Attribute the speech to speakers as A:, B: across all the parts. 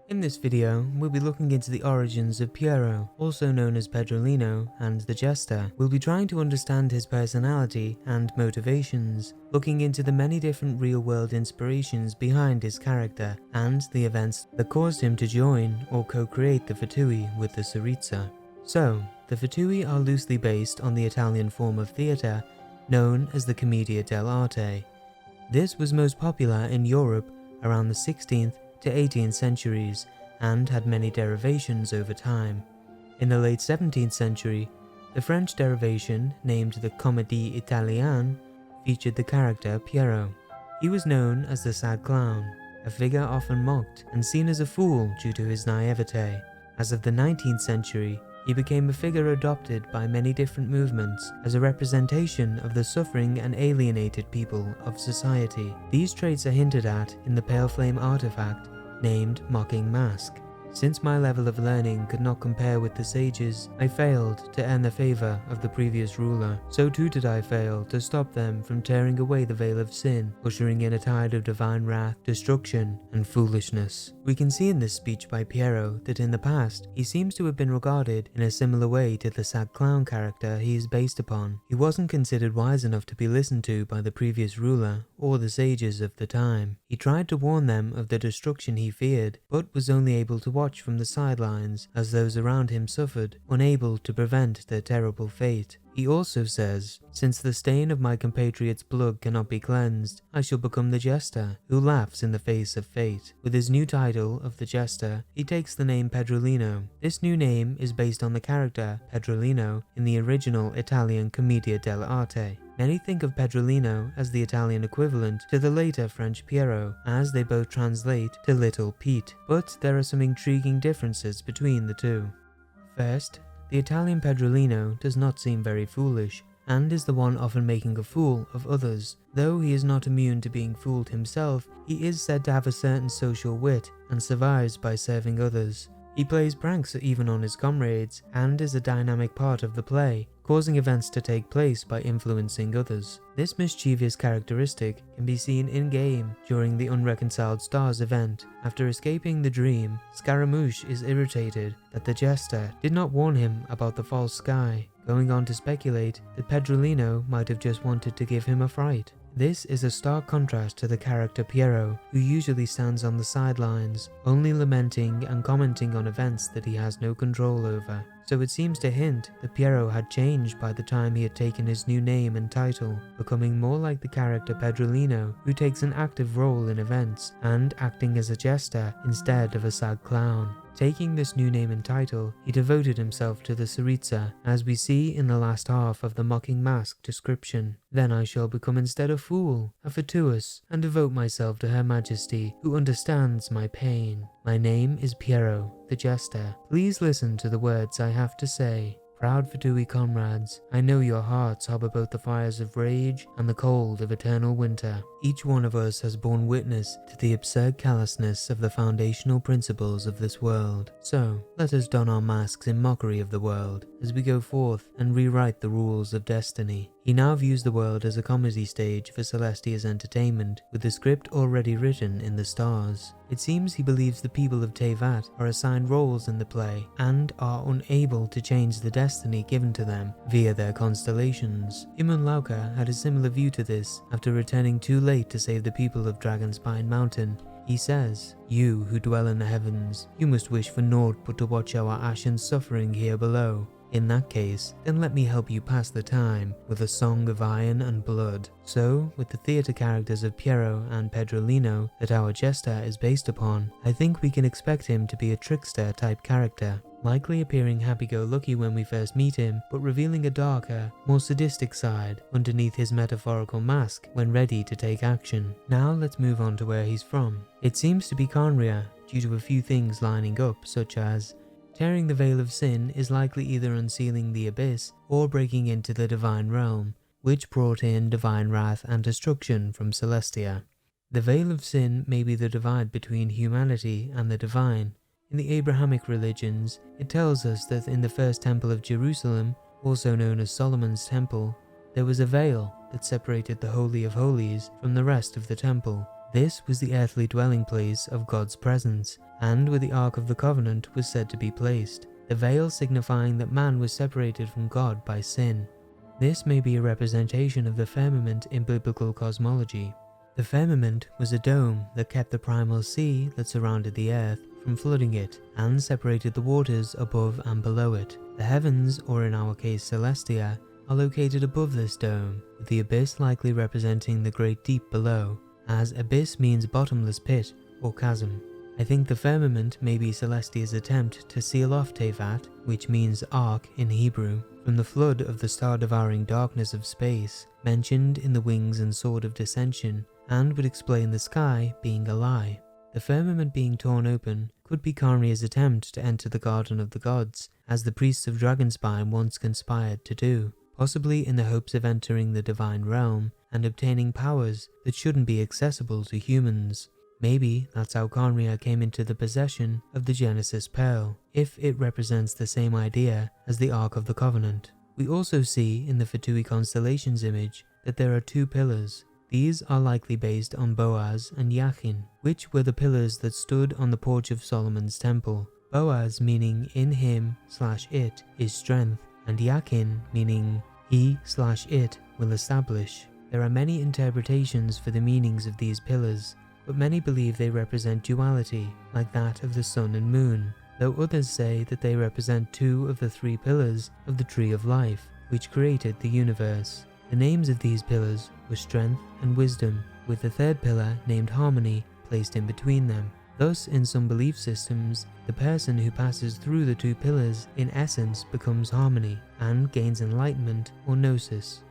A: In this video, we'll be looking into the origins of Piero, also known as Pedrolino, and the Jester. We'll be trying to understand his personality and motivations, looking into the many different real-world inspirations behind his character, and the events that caused him to join or co-create the Fatui with the Tsaritsa. So, the Fatui are loosely based on the Italian form of theatre known as the Commedia dell'arte. This was most popular in Europe around the 16th to 18th centuries and had many derivations over time. In the late 17th century, the French derivation, named the Comédie Italienne, featured the character Piero. He was known as the sad clown, a figure often mocked and seen as a fool due to his naivete. As of the 19th century, he became a figure adopted by many different movements as a representation of the suffering and alienated people of society. These traits are hinted at in the pale flame artifact named Mocking Mask. Since my level of learning could not compare with the sages, I failed to earn the favor of the previous ruler. So too did I fail to stop them from tearing away the veil of sin, ushering in a tide of divine wrath, destruction, and foolishness. We can see in this speech by Piero that in the past, he seems to have been regarded in a similar way to the sad clown character he is based upon. He wasn't considered wise enough to be listened to by the previous ruler or the sages of the time. He tried to warn them of the destruction he feared, but was only able to watch from the sidelines as those around him suffered, unable to prevent their terrible fate. He also says, "Since the stain of my compatriots' blood cannot be cleansed, I shall become the Jester, who laughs in the face of fate." With his new title of the Jester, he takes the name Pedrolino. This new name is based on the character Pedrolino in the original Italian Commedia dell'arte. Many think of Pedrolino as the Italian equivalent to the later French Piero, as they both translate to Little Pete, but there are some intriguing differences between the two. First, the Italian Pedrolino does not seem very foolish, and is the one often making a fool of others. Though he is not immune to being fooled himself, he is said to have a certain social wit and survives by serving others. He plays pranks even on his comrades, and is a dynamic part of the play, causing events to take place by influencing others. This mischievous characteristic can be seen in-game during the Unreconciled Stars event. After escaping the dream, Scaramouche is irritated that the Jester did not warn him about the false sky, going on to speculate that Pedrolino might have just wanted to give him a fright. This is a stark contrast to the character Piero, who usually stands on the sidelines, only lamenting and commenting on events that he has no control over. So it seems to hint that Piero had changed by the time he had taken his new name and title, becoming more like the character Pedrolino, who takes an active role in events, and acting as a jester instead of a sad clown. Taking this new name and title, he devoted himself to the Tsaritsa, as we see in the last half of the Mocking Mask description. "Then I shall become instead a fool, a fatuous, and devote myself to Her Majesty, who understands my pain. My name is Piero, the Jester. Please listen to the words I have to say. Proud Fatui comrades, I know your hearts harbor both the fires of rage and the cold of eternal winter. Each one of us has borne witness to the absurd callousness of the foundational principles of this world. So, let us don our masks in mockery of the world as we go forth and rewrite the rules of destiny." He now views the world as a comedy stage for Celestia's entertainment, with the script already written in the stars. It seems he believes the people of Teyvat are assigned roles in the play and are unable to change the destiny given to them via their constellations. Imun Lauka had a similar view to this after returning too late to save the people of Dragonspine Mountain. He says, "You who dwell in the heavens, you must wish for naught but to watch our ashen suffering here below. In that case, then let me help you pass the time with a song of iron and blood." So, with the theatre characters of Piero and Pedrolino that our Jester is based upon, I think we can expect him to be a trickster type character, likely appearing happy-go-lucky when we first meet him, but revealing a darker, more sadistic side underneath his metaphorical mask when ready to take action. Now let's move on to where he's from. It seems to be Khaenri'ah, due to a few things lining up, such as tearing the veil of sin is likely either unsealing the abyss or breaking into the divine realm, which brought in divine wrath and destruction from Celestia. The veil of sin may be the divide between humanity and the divine. In the Abrahamic religions, it tells us that in the first temple of Jerusalem, also known as Solomon's Temple, there was a veil that separated the Holy of Holies from the rest of the temple. This was the earthly dwelling place of God's presence, and where the Ark of the Covenant was said to be placed, the veil signifying that man was separated from God by sin. This may be a representation of the firmament in biblical cosmology. The firmament was a dome that kept the primal sea that surrounded the earth from flooding it and separated the waters above and below it. The heavens, or in our case Celestia, are located above this dome, with the abyss likely representing the great deep below, as abyss means bottomless pit or chasm. I think the firmament may be Celestia's attempt to seal off Teyvat, which means ark in Hebrew, from the flood of the star-devouring darkness of space mentioned in the Wings and Sword of Dissension, and would explain the sky being a lie. The firmament being torn open could be Khaenri'ah's attempt to enter the Garden of the Gods, as the priests of Dragonspine once conspired to do, possibly in the hopes of entering the divine realm and obtaining powers that shouldn't be accessible to humans. Maybe that's how Khaenri'ah came into the possession of the Genesis Pearl, if it represents the same idea as the Ark of the Covenant. We also see in the Fatui constellations image that there are 2 pillars. These are likely based on Boaz and Jachin, which were the pillars that stood on the porch of Solomon's temple. Boaz meaning in him/it is strength, and Jachin meaning he/it will establish. There are many interpretations for the meanings of these pillars, but many believe they represent duality, like that of the sun and moon, though others say that they represent 2 of the 3 pillars of the Tree of Life, which created the universe. The names of these pillars were strength and wisdom, with the 3rd pillar named harmony placed in between them. Thus, in some belief systems, the person who passes through the 2 pillars in essence becomes harmony and gains enlightenment or gnosis.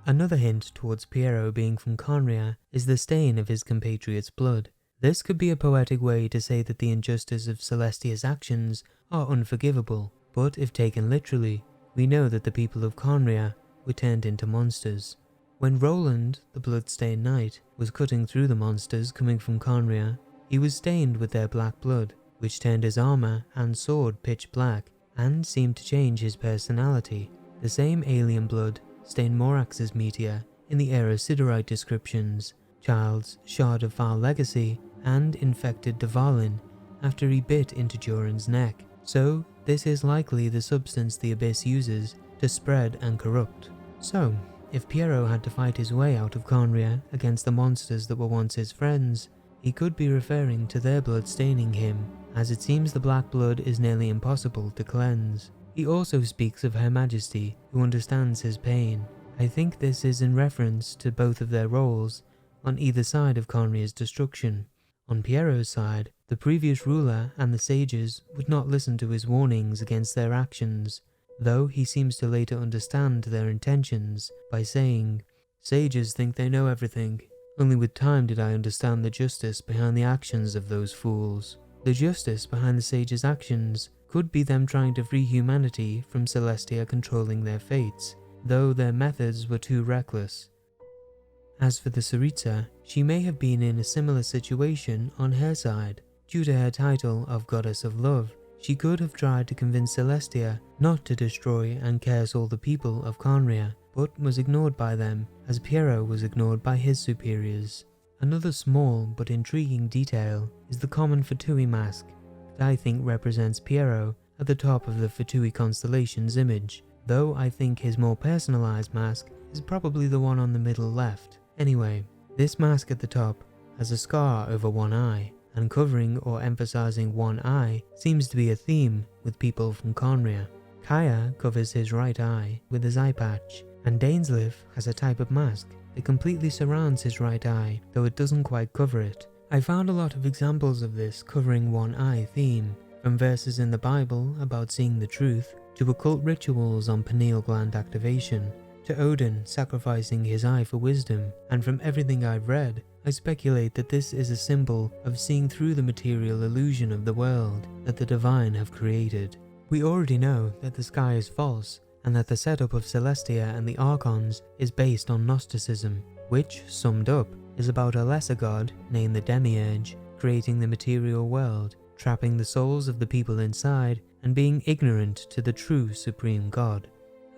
A: Another hint towards Piero being from Khaenri'ah is the stain of his compatriot's blood. This could be a poetic way to say that the injustice of Celestia's actions are unforgivable, but if taken literally, we know that the people of Khaenri'ah were turned into monsters. When Roland, the blood-stained knight, was cutting through the monsters coming from Khaenri'ah, he was stained with their black blood, which turned his armor and sword pitch black and seemed to change his personality. The same alien blood stained Morax's meteor in the Era Sidorite descriptions, Child's Shard of Foul Legacy, and infected Dvalin after he bit into Joran's neck. So this is likely the substance the Abyss uses to spread and corrupt. So, if Piero had to fight his way out of Khaenri'ah against the monsters that were once his friends, he could be referring to their blood staining him, as it seems the black blood is nearly impossible to cleanse. He also speaks of Her Majesty, who understands his pain. I think this is in reference to both of their roles on either side of Khaenri'ah's destruction. On Piero's side, the previous ruler and the sages would not listen to his warnings against their actions, though he seems to later understand their intentions by saying, "Sages think they know everything. Only with time did I understand the justice behind the actions of those fools." The justice behind the sages' actions could be them trying to free humanity from Celestia controlling their fates, though their methods were too reckless. As for the Tsaritsa, she may have been in a similar situation on her side. Due to her title of Goddess of Love, she could have tried to convince Celestia not to destroy and curse all the people of Khaenri'ah, but was ignored by them, as Piero was ignored by his superiors. Another small but intriguing detail is the common Fatui mask that I think represents Piero at the top of the Fatui constellations image, though I think his more personalized mask is probably the one on the middle left. Anyway, this mask at the top has a scar over one eye, and covering or emphasizing one eye seems to be a theme with people from Khaenri'ah. Kaya covers his right eye with his eye patch, and Dainsleif has a type of mask that completely surrounds his right eye, though it doesn't quite cover it. I found a lot of examples of this covering one eye theme, from verses in the Bible about seeing the truth, to occult rituals on pineal gland activation, to Odin sacrificing his eye for wisdom, and from everything I've read, I speculate that this is a symbol of seeing through the material illusion of the world that the divine have created. We already know that the sky is false, and that the setup of Celestia and the Archons is based on Gnosticism, which, summed up, is about a lesser god, named the Demiurge, creating the material world, trapping the souls of the people inside, and being ignorant to the true supreme god.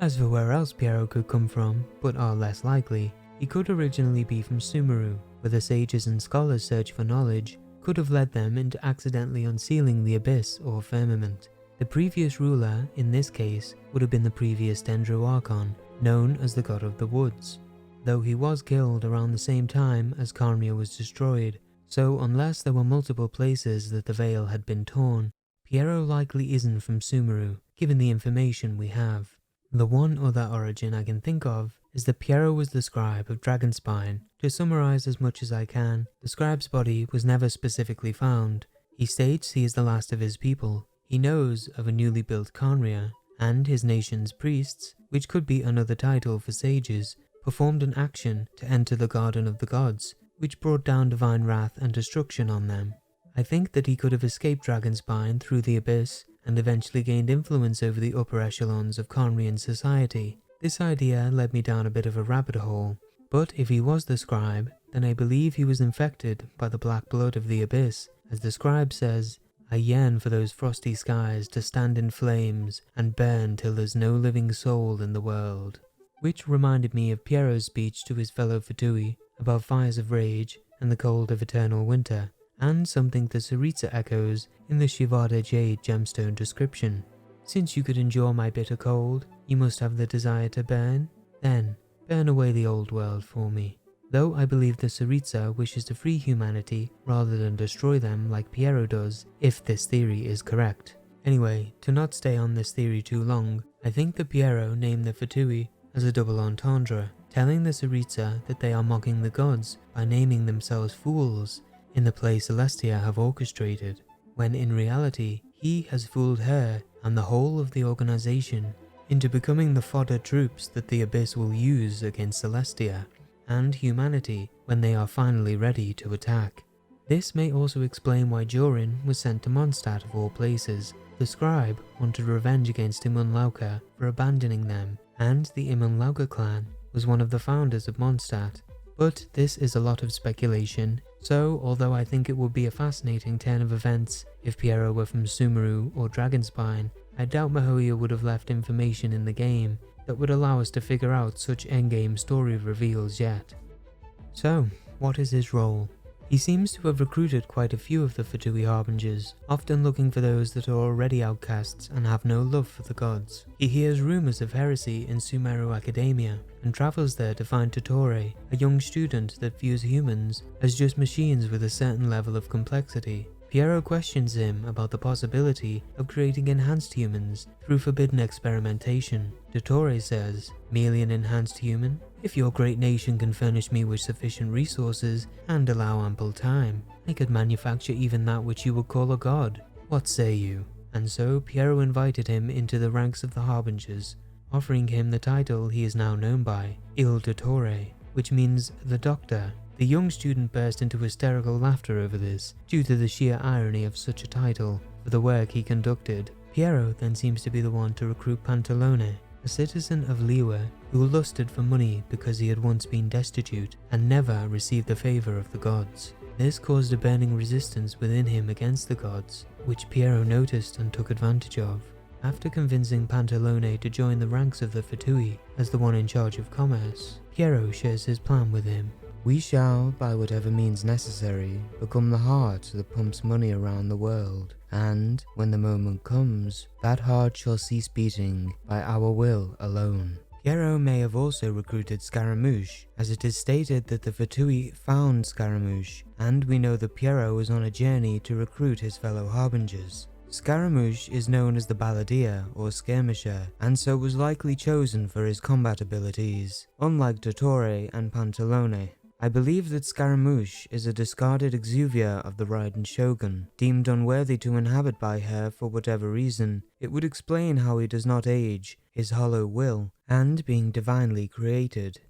A: As for where else Piero could come from, but are less likely, he could originally be from Sumeru, where the sages and scholars' search for knowledge could have led them into accidentally unsealing the abyss or firmament. The previous ruler, in this case, would have been the previous Dendro Archon, known as the God of the Woods, though he was killed around the same time as Karmia was destroyed, so unless there were multiple places that the veil had been torn, Piero likely isn't from Sumeru, given the information we have. The one other origin I can think of is that Piero was the scribe of Dragonspine. To summarize as much as I can, the scribe's body was never specifically found. He states he is the last of his people. He knows of a newly built Khaenri'ah, and his nation's priests, which could be another title for sages, performed an action to enter the Garden of the Gods, which brought down divine wrath and destruction on them. I think that he could have escaped Dragonspine through the abyss and eventually gained influence over the upper echelons of Khaenri'ahn society. This idea led me down a bit of a rabbit hole, but if he was the scribe, then I believe he was infected by the black blood of the abyss. As the scribe says, "I yearn for those frosty skies to stand in flames and burn till there's no living soul in the world." Which reminded me of Piero's speech to his fellow Fatui about fires of rage and the cold of eternal winter, and something the Tsaritsa echoes in the Shivada Jade gemstone description. "Since you could endure my bitter cold, you must have the desire to burn? Then, burn away the old world for me." Though I believe the Tsaritsa wishes to free humanity rather than destroy them like Piero does, if this theory is correct. Anyway, to not stay on this theory too long, I think that Piero named the Fatui as a double entendre, telling the Tsaritsa that they are mocking the gods by naming themselves fools in the play Celestia have orchestrated, when in reality he has fooled her and the whole of the organization into becoming the fodder troops that the Abyss will use against Celestia and humanity when they are finally ready to attack. This may also explain why Jorin was sent to Mondstadt of all places. The scribe wanted revenge against Imunlauka for abandoning them, and the Imunlauka clan was one of the founders of Mondstadt. But this is a lot of speculation, so although I think it would be a fascinating turn of events if Piero were from Sumeru or Dragonspine, I doubt Mihoyo would have left information in the game that would allow us to figure out such endgame story reveals yet. So, what is his role? He seems to have recruited quite a few of the Fatui Harbingers, often looking for those that are already outcasts and have no love for the gods. He hears rumours of heresy in Sumeru Academia, and travels there to find Totore, a young student that views humans as just machines with a certain level of complexity. Piero questions him about the possibility of creating enhanced humans through forbidden experimentation. Dottore says, "Merely an enhanced human? If your great nation can furnish me with sufficient resources and allow ample time, I could manufacture even that which you would call a god. What say you?" And so Piero invited him into the ranks of the Harbingers, offering him the title he is now known by, Il Dottore, which means the doctor. The young student burst into hysterical laughter over this, due to the sheer irony of such a title for the work he conducted. Piero then seems to be the one to recruit Pantalone, a citizen of Liyue who lusted for money because he had once been destitute and never received the favour of the gods. This caused a burning resistance within him against the gods, which Piero noticed and took advantage of. After convincing Pantalone to join the ranks of the Fatui as the one in charge of commerce, Piero shares his plan with him. "We shall, by whatever means necessary, become the heart that pumps money around the world, and, when the moment comes, that heart shall cease beating by our will alone." Piero may have also recruited Scaramouche, as it is stated that the Fatui found Scaramouche, and we know that Piero was on a journey to recruit his fellow Harbingers. Scaramouche is known as the Balladeer or Skirmisher, and so was likely chosen for his combat abilities, unlike Dottore and Pantalone. I believe that Scaramouche is a discarded exuvia of the Raiden Shogun, deemed unworthy to inhabit by her for whatever reason. It would explain how he does not age, his hollow will, and being divinely created.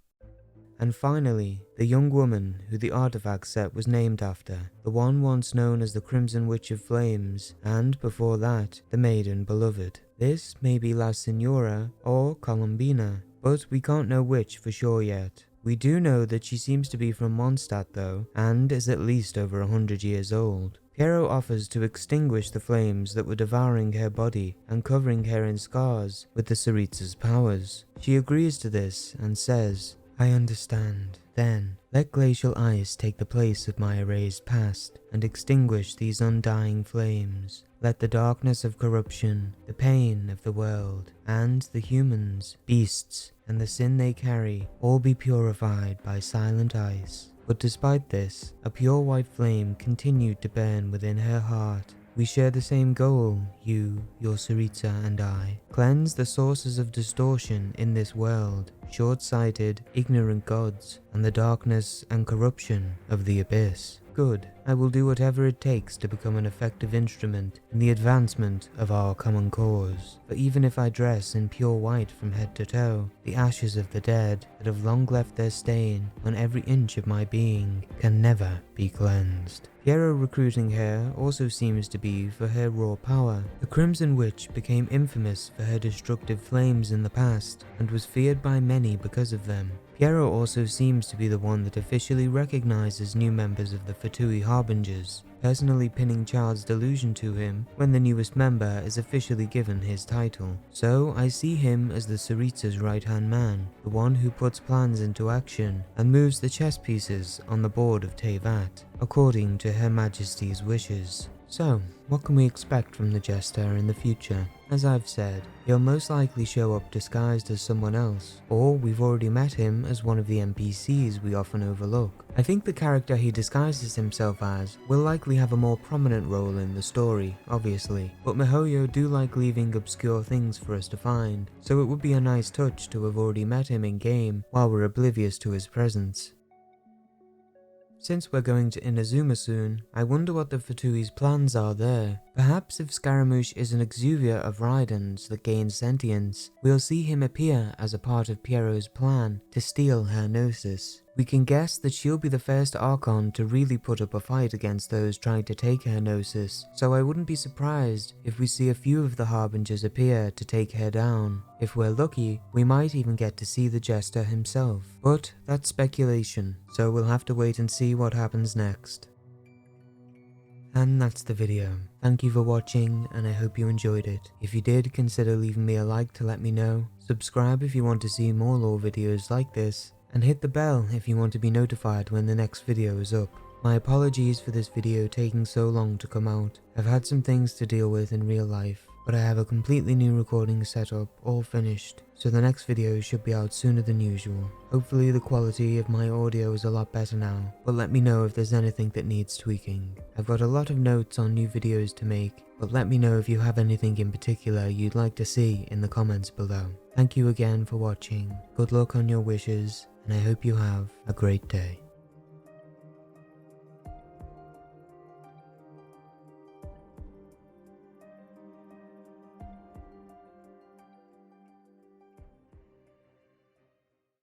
A: And finally, the young woman who the artifact set was named after, the one once known as the Crimson Witch of Flames, and before that, the Maiden Beloved. This may be La Signora or Columbina, but we can't know which for sure yet. We do know that she seems to be from Mondstadt though, and is at least over 100 years old. Piero offers to extinguish the flames that were devouring her body and covering her in scars with the Tsaritsa's powers. She agrees to this and says, I understand. Then, let glacial ice take the place of my erased past and extinguish these undying flames. Let the darkness of corruption, the pain of the world, and the humans, beasts, and the sin they carry all be purified by silent ice. But despite this, a pure white flame continued to burn within her heart. We share the same goal, you, your Sarita, and I. Cleanse the sources of distortion in this world, short-sighted, ignorant gods, and the darkness and corruption of the abyss. Good. I will do whatever it takes to become an effective instrument in the advancement of our common cause. For even if I dress in pure white from head to toe, the ashes of the dead that have long left their stain on every inch of my being can never be cleansed. Piero recruiting her also seems to be for her raw power. The Crimson Witch became infamous for her destructive flames in the past, and was feared by many because of them. Piero also seems to be the one that officially recognizes new members of the Fatui Harbingers, personally pinning Child's delusion to him when the newest member is officially given his title. So I see him as the Sarita's right-hand man, the one who puts plans into action and moves the chess pieces on the board of Teyvat, according to Her Majesty's wishes. So, what can we expect from the Jester in the future? As I've said, he'll most likely show up disguised as someone else, or we've already met him as one of the NPCs we often overlook. I think the character he disguises himself as will likely have a more prominent role in the story, obviously, but MiHoYo do like leaving obscure things for us to find, so it would be a nice touch to have already met him in game while we're oblivious to his presence. Since we're going to Inazuma soon, I wonder what the Fatui's plans are there. Perhaps if Scaramouche is an exuvia of Raiden's that gains sentience, we'll see him appear as a part of Piero's plan to steal her Gnosis. We can guess that she'll be the first Archon to really put up a fight against those trying to take her Gnosis, so I wouldn't be surprised if we see a few of the Harbingers appear to take her down. If we're lucky, we might even get to see the Jester himself. But that's speculation, so we'll have to wait and see what happens next. And that's the video. Thank you for watching, and I hope you enjoyed it. If you did, consider leaving me a like to let me know, subscribe if you want to see more lore videos like this, and hit the bell if you want to be notified when the next video is up. My apologies for this video taking so long to come out. I've had some things to deal with in real life, but I have a completely new recording setup all finished, so the next video should be out sooner than usual. Hopefully the quality of my audio is a lot better now, but let me know if there's anything that needs tweaking. I've got a lot of notes on new videos to make, but let me know if you have anything in particular you'd like to see in the comments below. Thank you again for watching, good luck on your wishes, and I hope you have a great day.